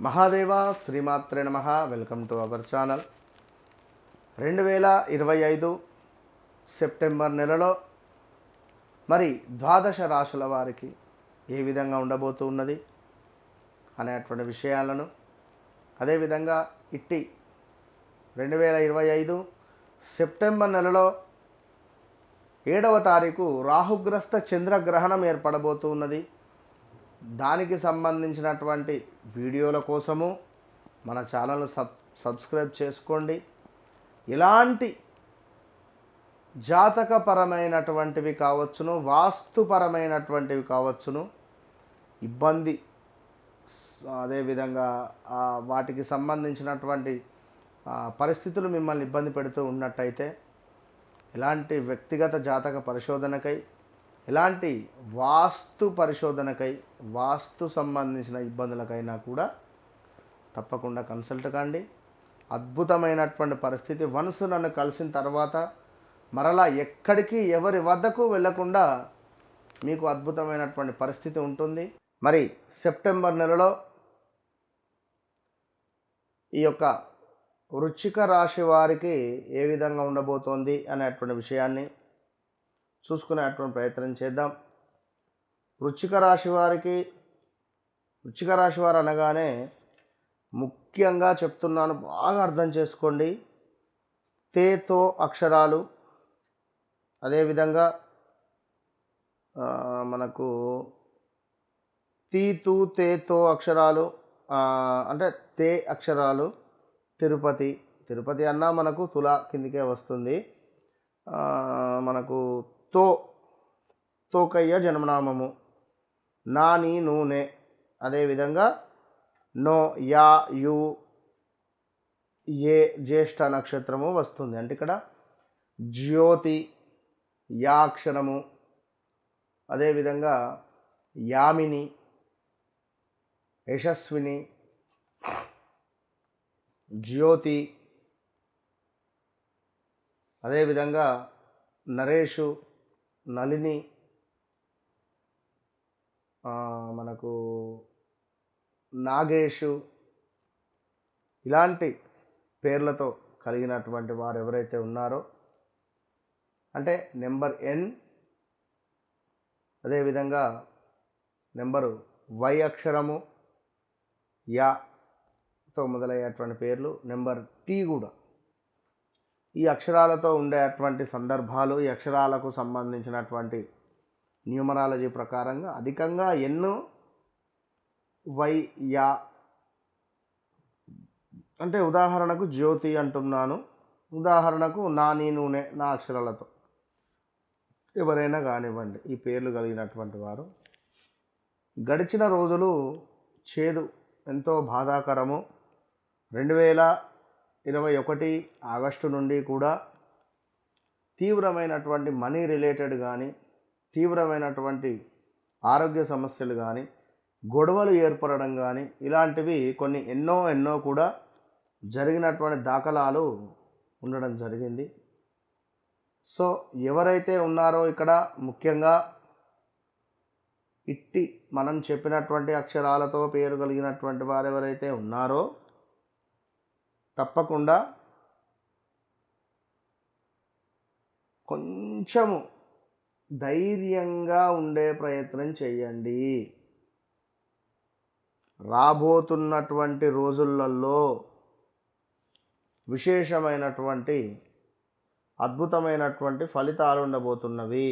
మహాదేవ శ్రీమాత్రే నమ. Welcome to our channel. 2025 September నెలలో మరి ద్వాదశ రాశుల వారికి ఏ విధంగా ఉండబోతున్నది అనేటువంటి విషయాలను, అదేవిధంగా ఇట్టి 2025 సెప్టెంబర్ నెలలో 7వ తారీఖు రాహుగ్రస్త చంద్రగ్రహణం ఏర్పడబోతున్నది. దానికి సంబంధించినటువంటి వీడియోల కోసము మన ఛానల్ను సబ్స్క్రైబ్ చేసుకోండి. ఇలాంటి జాతకపరమైనటువంటివి కావచ్చును, వాస్తుపరమైనటువంటివి కావచ్చును, ఇబ్బంది అదేవిధంగా వాటికి సంబంధించినటువంటి పరిస్థితులు మిమ్మల్ని ఇబ్బంది పెడుతూ ఉన్నట్టయితే ఇలాంటి వ్యక్తిగత జాతక పరిశోధనకై, ఇలాంటి వాస్తు పరిశోధనకై, వాస్తు సంబంధించిన ఇబ్బందులకైనా కూడా తప్పకుండా కన్సల్ట్ కండి. అద్భుతమైనటువంటి పరిస్థితి. వన్స్ నన్ను కలిసిన తర్వాత మరలా ఎక్కడికి ఎవరి వద్దకు వెళ్లకుండా మీకు అద్భుతమైనటువంటి పరిస్థితి ఉంటుంది. మరి సెప్టెంబర్ నెలలో ఈ యొక్క వృశ్చిక రాశి వారికి ఏ విధంగా ఉండబోతోంది అనేటువంటి విషయాన్ని చూసుకునేటువంటి ప్రయత్నం చేద్దాం. వృశ్చిక రాశి వారు అనగానే ముఖ్యంగా చెప్తున్నాను, బాగా అర్థం చేసుకోండి. తేతో అక్షరాలు, అదేవిధంగా మనకు తీతు తేతో అక్షరాలు, అంటే తే అక్షరాలు. తిరుపతి అన్నా మనకు తుల కిందికే వస్తుంది. మనకు తోకయ్య జన్మనామము, నాని నూనె, అదేవిధంగా నో యా యు ఏ జ్యేష్ఠ నక్షత్రము వస్తుంది. అంటే ఇక్కడ జ్యోతి యాక్షరము, అదేవిధంగా యామిని, యశస్విని, జ్యోతి, అదేవిధంగా నరేషు, నళిని, మనకు నాగేషు, ఇలాంటి పేర్లతో కలిగినటువంటి వారు ఎవరైతే ఉన్నారో, అంటే నెంబర్ ఎన్, అదేవిధంగా నెంబరు వై అక్షరము, యాతో మొదలయ్యేటువంటి పేర్లు, నెంబర్ టీ కూడా ఈ అక్షరాలతో ఉండేటువంటి సందర్భాలు, ఈ అక్షరాలకు సంబంధించినటువంటి న్యూమరాలజీ ప్రకారంగా అధికంగా ఎన్, వై, యా. అంటే ఉదాహరణకు జ్యోతి అంటున్నాను, ఉదాహరణకు నాని నూనె, నా అక్షరాలతో ఎవరైనా కానివ్వండి ఈ పేర్లు కలిగినటువంటి వారు గడిచిన రోజులు చేదు, ఎంతో బాధాకరము. 2021 ఆగస్టు నుండి కూడా తీవ్రమైనటువంటి మనీ రిలేటెడ్ కానీ, తీవ్రమైనటువంటి ఆరోగ్య సమస్యలు కానీ, గొడవలు ఏర్పడడం కానీ, ఇలాంటివి కొన్ని ఎన్నో కూడా జరిగినటువంటి దాఖలాలు ఉండడం జరిగింది. సో ఎవరైతే ఉన్నారో ఇక్కడ ముఖ్యంగా ఇట్టి మనం చెప్పినటువంటి అక్షరాలతో పేరు కలిగినటువంటి వారు ఎవరైతే ఉన్నారో తప్పకుండా కొంచెము ధైర్యంగా ఉండే ప్రయత్నం చేయండి. రాబోతున్నటువంటి రోజులలో విశేషమైనటువంటి అద్భుతమైనటువంటి ఫలితాలు ఉండబోతున్నవి.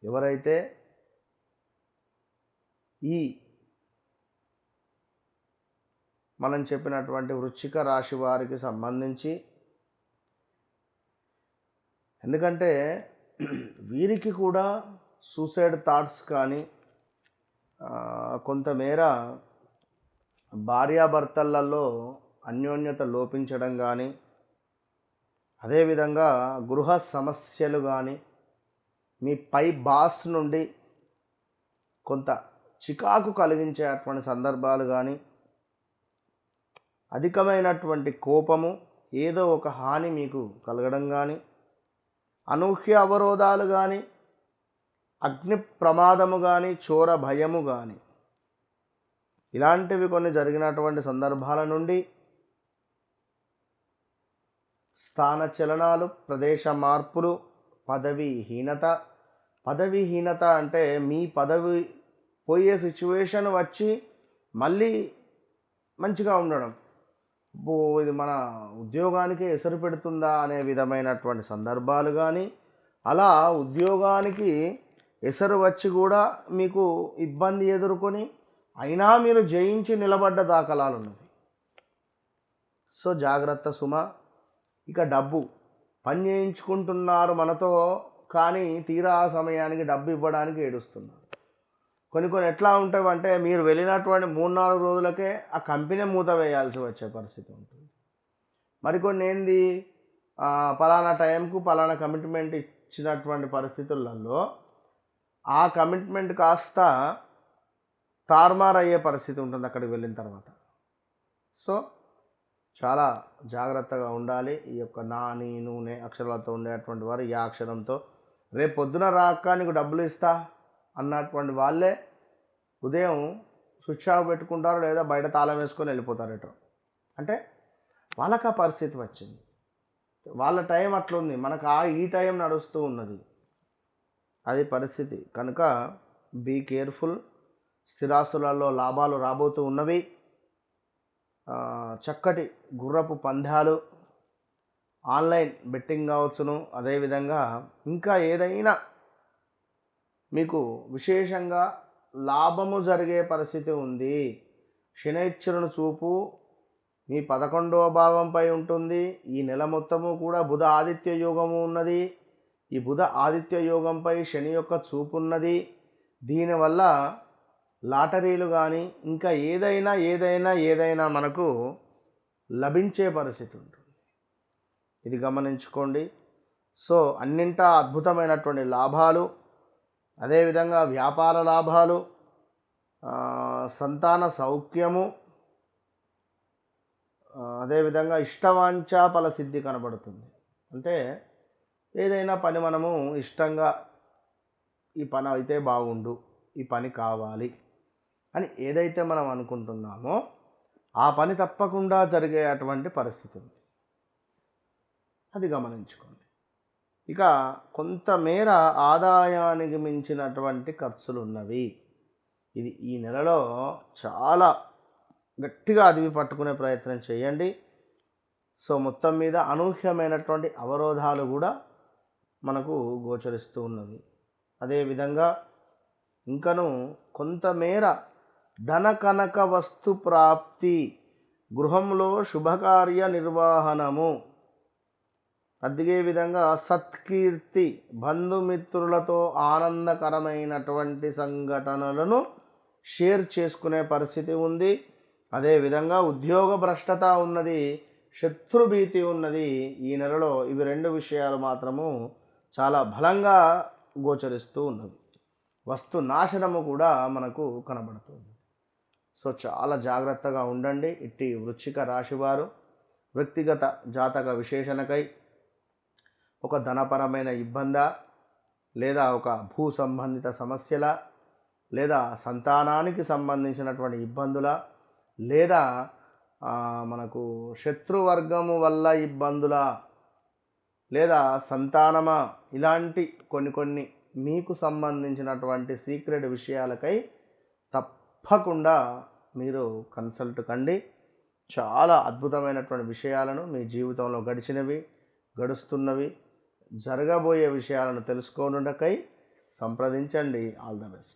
ఎవరైతే ఈ మనం చెప్పినటువంటి వృశ్చిక రాశి వారికి సంబంధించి, ఎందుకంటే వీరికి కూడా సూసైడ్ థాట్స్ కానీ, కొంతమేర భార్యాభర్తలలో అన్యోన్యత లోపించడం కానీ, అదేవిధంగా గృహ సమస్యలు కానీ, మీ పై బాస్ నుండి కొంత చికాకు కలిగించేటువంటి సందర్భాలు కానీ, అధికమైనటువంటి కోపము, ఏదో ఒక హాని మీకు కలగడం కానీ, అనూహ్య అవరోధాలు కానీ, అగ్ని ప్రమాదము కానీ, చోర భయము కానీ, ఇలాంటివి కొన్ని జరిగినటువంటి సందర్భాల నుండి స్థాన చలనాలు, ప్రదేశ మార్పులు, పదవీహీనత అంటే మీ పదవి పోయే సిచ్యువేషన్ వచ్చి మళ్ళీ మంచిగా ఉండడం, ఇది మన ఉద్యోగానికి ఎసరు పెడుతుందా అనే విధమైనటువంటి సందర్భాలు కానీ, అలా ఉద్యోగానికి ఎసరు వచ్చి కూడా మీకు ఇబ్బంది ఎదుర్కొని అయినా మీరు జయించి నిలబడ్డ దాఖలాలు ఉన్నవి. సో జాగ్రత్త సుమ. ఇక డబ్బు, పని చేయించుకుంటున్నారు మనతో కానీ తీరా సమయానికి డబ్బు ఇవ్వడానికి ఏడుస్తున్నారు. కొన్ని ఎట్లా ఉంటాయంటే మీరు వెళ్ళినటువంటి 3-4 రోజులకే ఆ కంపెనీ మూత వేయాల్సి వచ్చే పరిస్థితి ఉంటుంది. మరికొన్ని ఏంది, పలానా టైంకు పలానా కమిట్మెంట్ ఇచ్చినటువంటి పరిస్థితులలో ఆ కమిట్మెంట్ కాస్త తారుమారు అయ్యే పరిస్థితి ఉంటుంది అక్కడికి వెళ్ళిన తర్వాత. సో చాలా జాగ్రత్తగా ఉండాలి. ఈ యొక్క నా, నీ, నూనె అక్షరాలతో ఉండేటువంటి వారు ఈ అక్షరంతో రేపు పొద్దున రాక నీకు డబ్బులు ఇస్తా అన్నటువంటి వాళ్ళే ఉదయం స్విచ్ ఆఫ్ పెట్టుకుంటారు, లేదా బయట తాళం వేసుకొని వెళ్ళిపోతారట. అంటే వాళ్ళకి ఆ పరిస్థితి వచ్చింది, వాళ్ళ టైం అట్లుంది, మనకు ఈ టైం నడుస్తూ ఉన్నది, అది పరిస్థితి. కనుక బీ కేర్ఫుల్. స్థిరాస్తులలో లాభాలు రాబోతూ ఉన్నవి. చక్కటి గుర్రపు పందాలు, ఆన్లైన్ బెట్టింగ్ కావచ్చును, అదేవిధంగా ఇంకా ఏదైనా మీకు విశేషంగా లాభము జరిగే పరిస్థితి ఉంది. శనైశ్వరుని చూపు మీ 11వ భావంపై ఉంటుంది. ఈ నెల మొత్తము కూడా బుధ ఆదిత్య యోగము ఉన్నది. ఈ బుధ ఆదిత్య యోగంపై శని యొక్క చూపు ఉన్నది. దీనివల్ల లాటరీలు కానీ ఇంకా ఏదైనా మనకు లభించే పరిస్థితి ఉంటుంది. ఇది గమనించుకోండి. సో అన్నింటా అద్భుతమైనటువంటి లాభాలు, అదేవిధంగా వ్యాపార లాభాలు, సంతాన సౌఖ్యము, అదేవిధంగా ఇష్టవాంఛ ఫలసిద్ధి కనబడుతుంది. అంటే ఏదైనా పని మనము ఇష్టంగా ఈ పని అయితే బాగుండు, ఈ పని కావాలి అని ఏదైతే మనం అనుకుంటున్నామో ఆ పని తప్పకుండా జరిగే అటువంటి పరిస్థితి ఉంది. అది గమనించుకోండి. ఇక కొంతమేర ఆదాయానికి మించినటువంటి ఖర్చులు ఉన్నవి. ఇది ఈ నెలలో చాలా గట్టిగా అదివి పట్టుకునే ప్రయత్నం చేయండి. సో మొత్తం మీద అనూహ్యమైనటువంటి అవరోధాలు కూడా మనకు గోచరిస్తూ ఉన్నవి. అదేవిధంగా ఇంకను కొంతమేర ధన కనక వస్తు ప్రాప్తి, గృహంలో శుభకార్య నిర్వహణము, అదే విధంగా సత్కీర్తి, బంధుమిత్రులతో ఆనందకరమైనటువంటి సంఘటనలను షేర్ చేసుకునే పరిస్థితి ఉంది. అదేవిధంగా ఉద్యోగ భ్రష్టత ఉన్నది, శత్రుభీతి ఉన్నది. ఈ నెలలో ఇవి 2 విషయాలు మాత్రము చాలా బలంగా గోచరిస్తూ ఉన్నవి. వస్తు నాశనము కూడా మనకు కనబడుతుంది. సో చాలా జాగ్రత్తగా ఉండండి. ఇట్టి వృశ్చిక రాశివారు వ్యక్తిగత జాతక విశేషణకై ఒక ధనపరమైన ఇబ్బందా, లేదా ఒక భూ సంబంధిత సమస్యల, లేదా సంతానానికి సంబంధించినటువంటి ఇబ్బందుల, లేదా మనకు శత్రువర్గము వల్ల ఇబ్బందుల, లేదా సంతానమా, ఇలాంటి కొన్ని మీకు సంబంధించినటువంటి సీక్రెట్ విషయాలకై తప్పకుండా మీరు కన్సల్ట్ కండి. చాలా అద్భుతమైనటువంటి విషయాలను మీ జీవితంలో గడుస్తున్నవి, జరగబోయే విషయాలను తెలుసుకోనుటకై సంప్రదించండి. All the best.